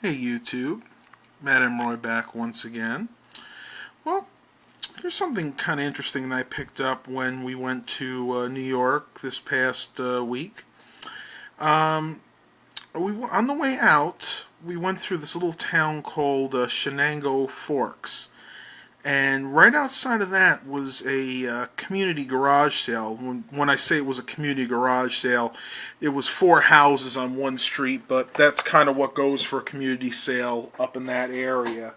Hey YouTube, Matt and Roy back once again. Well, here's something kind of interesting that I picked up when we went to New York this past week. On the way out, we went through this little town called Shenango Forks. And right outside of that was a community garage sale. When I say it was a community garage sale, it was 4 houses on one street, but that's kind of what goes for a community sale up in that area.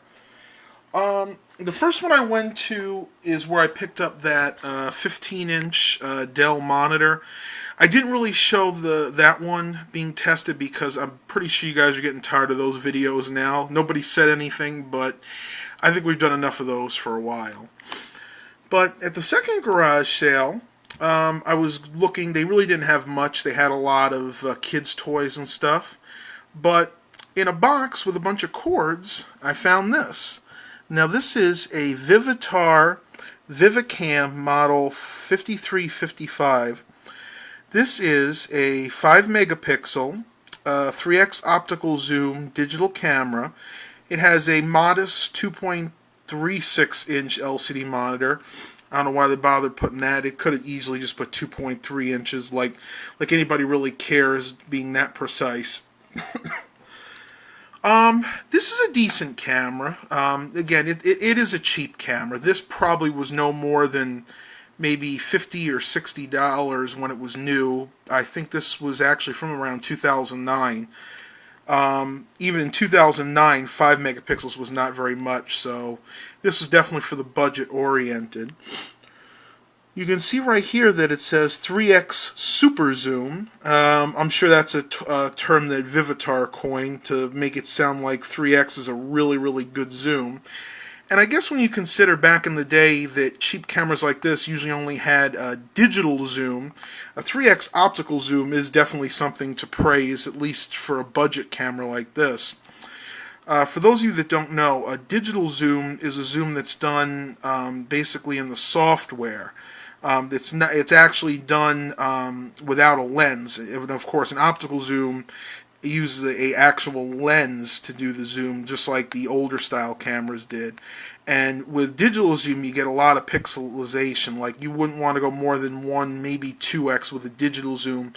The first one I went to is where I picked up that 15-inch Dell monitor. I didn't really show that one being tested because I'm pretty sure you guys are getting tired of those videos now. Nobody said anything, but I think we've done enough of those for a while. But at the second garage sale, I was looking. They really didn't have much. They had a lot of kids' toys and stuff. But in a box with a bunch of cords, I found this. Now this is a Vivitar ViviCam model 5355. This is a 5 megapixel, 3x optical zoom digital camera. It has a modest 2.36 inch LCD monitor. I don't know why they bothered putting that. It could have easily just put 2.3 inches, like anybody really cares being that precise. This is a decent camera. Again, it is a cheap camera. This probably was no more than maybe $50 or $60 when it was new. I think this was actually from around 2009. Even in 2009, 5 megapixels was not very much, so this is definitely for the budget oriented. You can see right here that it says 3x super zoom. I'm sure that's a term that Vivitar coined to make it sound like 3x is a really, really good zoom. And I guess when you consider back in the day that cheap cameras like this usually only had a digital zoom, a 3x optical zoom is definitely something to praise, at least for a budget camera like this. For those of you that don't know, a digital zoom is a zoom that's done basically in the software. It's actually done without a lens. And of course, an optical zoom uses an actual lens to do the zoom, just like the older style cameras did. And with digital zoom, you get a lot of pixelization. Like, you wouldn't want to go more than 1, maybe 2x with a digital zoom.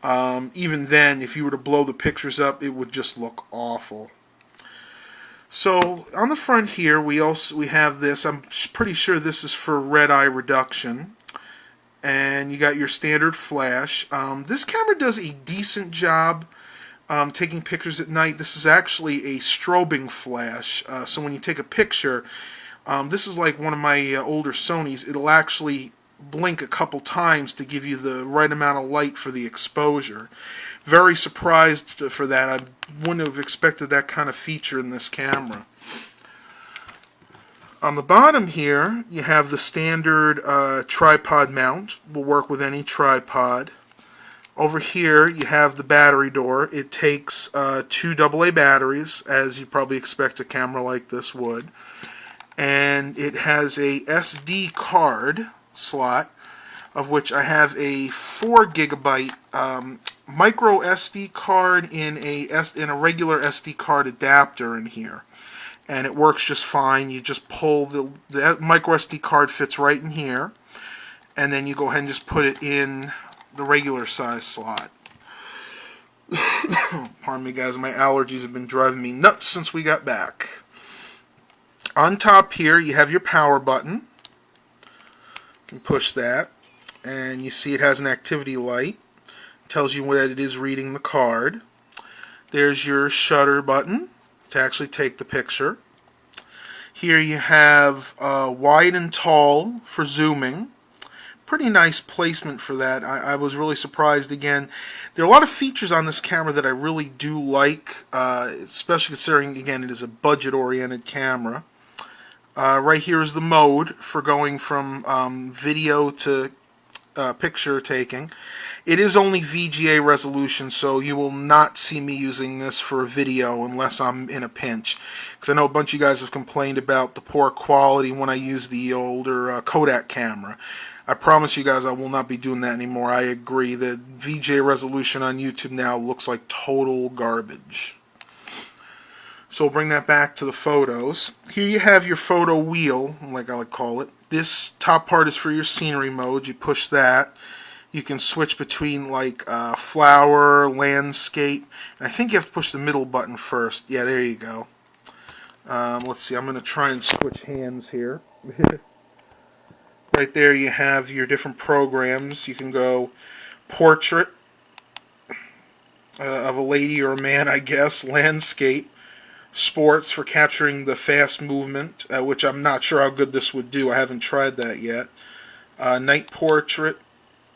Even then, if you were to blow the pictures up, it would just look awful. So on the front here, we have this. I'm pretty sure this is for red eye reduction. And you got your standard flash. This camera does a decent job taking pictures at night. This is actually a strobing flash, so when you take a picture, this is like one of my older Sonys. It'll actually blink a couple times to give you the right amount of light for the exposure. Very surprised for that. I wouldn't have expected that kind of feature in this camera. On the bottom here, you have the standard tripod mount. Will work with any tripod. Over here, you have the battery door. It takes 2 AA batteries, as you probably expect a camera like this would. And it has a SD card slot, of which I have a 4 gigabyte micro SD card in a regular SD card adapter in here. And it works just fine. You just pull the micro SD card fits right in here, and then you go ahead and just put it in the regular size slot. Pardon me, guys, my allergies have been driving me nuts since we got back. On top here, you have your power button. You can push that, and you see it has an activity light. It tells you that it is reading the card. There's your shutter button to actually take the picture. Here you have wide and tall for zooming. Pretty nice placement for that. I was really surprised. Again, there are a lot of features on this camera that I really do like, especially considering, again, it is a budget-oriented camera. Right here is the mode for going from video to picture taking. It is only VGA resolution, so you will not see me using this for a video unless I'm in a pinch. Because I know a bunch of you guys have complained about the poor quality when I use the older Kodak camera. I promise you guys I will not be doing that anymore. I agree that VGA resolution on YouTube now looks like total garbage. So we'll bring that back to the photos. Here you have your photo wheel, like I would call it. This top part is for your scenery mode. You push that. You can switch between like flower, landscape. And I think you have to push the middle button first. Yeah, there you go. Let's see, I'm going to try and switch hands here. Right there you have your different programs. You can go portrait of a lady or a man, I guess, landscape, sports for capturing the fast movement, which I'm not sure how good this would do. I haven't tried that yet. Night portrait,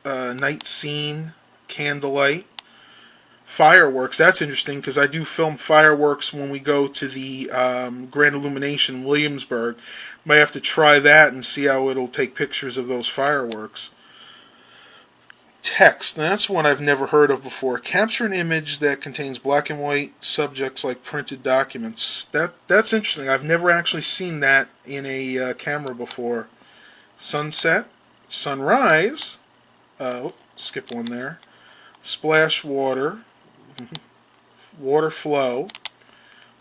night scene, candlelight, fireworks. That's interesting because I do film fireworks when we go to the Grand Illumination in Williamsburg. Might have to try that and see how it'll take pictures of those fireworks. Text. Now that's one I've never heard of before. Capture an image that contains black and white subjects like printed documents. That's interesting. I've never actually seen that in a camera before. Sunset, sunrise. Skip one there. Splash water, water flow,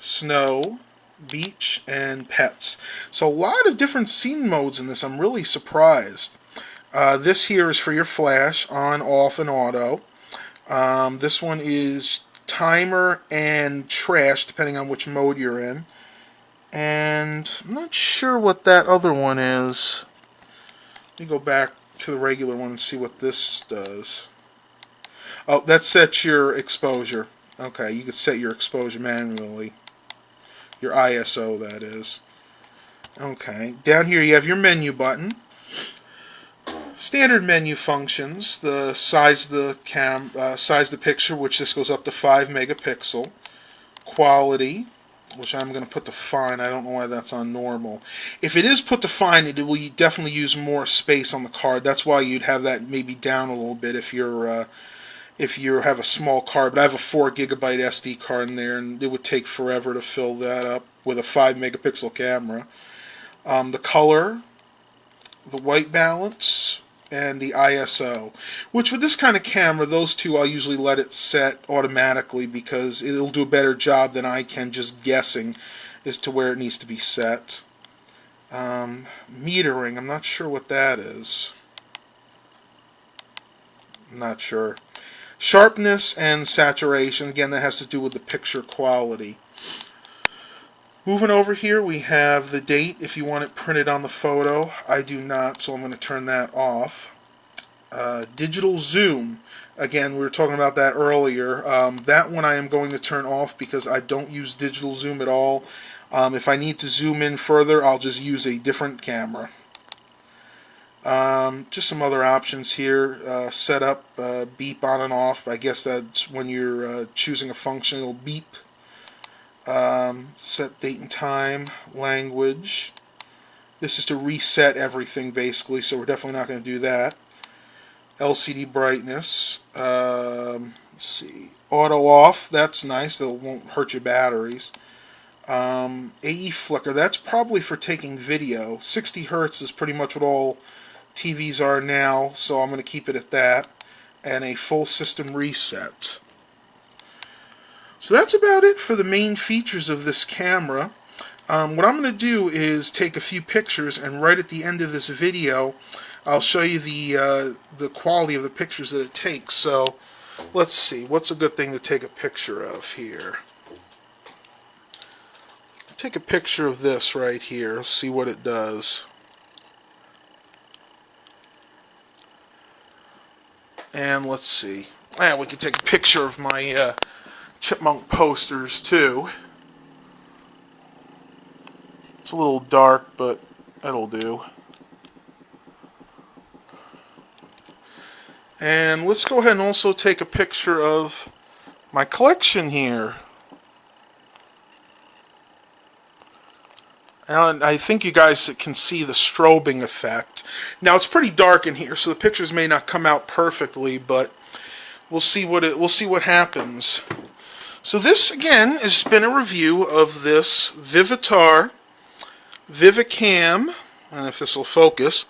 snow, beach, and pets. So a lot of different scene modes in this. I'm really surprised. This here is for your flash, on, off, and auto. This one is timer and trash, depending on which mode you're in. And I'm not sure what that other one is. Let me go back to the regular one and see what this does. Oh, that sets your exposure. Okay, you can set your exposure manually. Your ISO, that is. Okay, down here you have your menu button. Standard menu functions, the size of the picture, which this goes up to 5 megapixel. Quality, which I'm going to put to fine. I don't know why that's on normal. If it is put to fine, it will definitely use more space on the card. That's why you'd have that maybe down a little bit if you have a small card. But I have a 4 gigabyte SD card in there, and it would take forever to fill that up with a 5 megapixel camera. The color, the white balance, and the ISO, which with this kind of camera, those two I'll usually let it set automatically because it'll do a better job than I can just guessing as to where it needs to be set. Metering, I'm not sure what that is. I'm not sure. Sharpness and saturation, again that has to do with the picture quality. Moving over here, we have the date if you want it printed on the photo. I do not, so I'm going to turn that off. Digital zoom. Again, we were talking about that earlier. That one I am going to turn off because I don't use digital zoom at all. If I need to zoom in further, I'll just use a different camera. Just some other options here. Set up beep on and off. I guess that's when you're choosing a function, it'll beep. Set date and time, language. This is to reset everything basically, so we're definitely not going to do that. LCD brightness. Let's see. Auto off, that's nice, that won't hurt your batteries. AE flicker, that's probably for taking video. 60 Hertz is pretty much what all TVs are now, so I'm going to keep it at that. And a full system reset. So that's about it for the main features of this camera. What I'm going to do is take a few pictures, and right at the end of this video I'll show you the quality of the pictures that it takes. So let's see, what's a good thing to take a picture of here? Take a picture of this right here, see what it does. And let's see, we can take a picture of my chipmunk posters too. It's a little dark, but it'll do. And let's go ahead and also take a picture of my collection here. And I think you guys can see the strobing effect. Now it's pretty dark in here, so the pictures may not come out perfectly, but we'll see what happens. So this again has been a review of this Vivitar ViviCam, and if this will focus,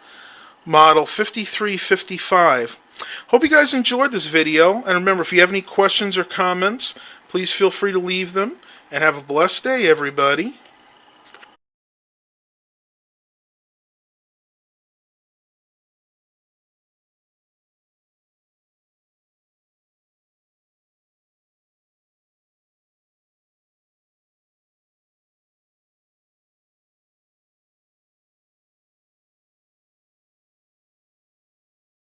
model 5355. Hope you guys enjoyed this video, and remember, if you have any questions or comments, please feel free to leave them. And have a blessed day, everybody.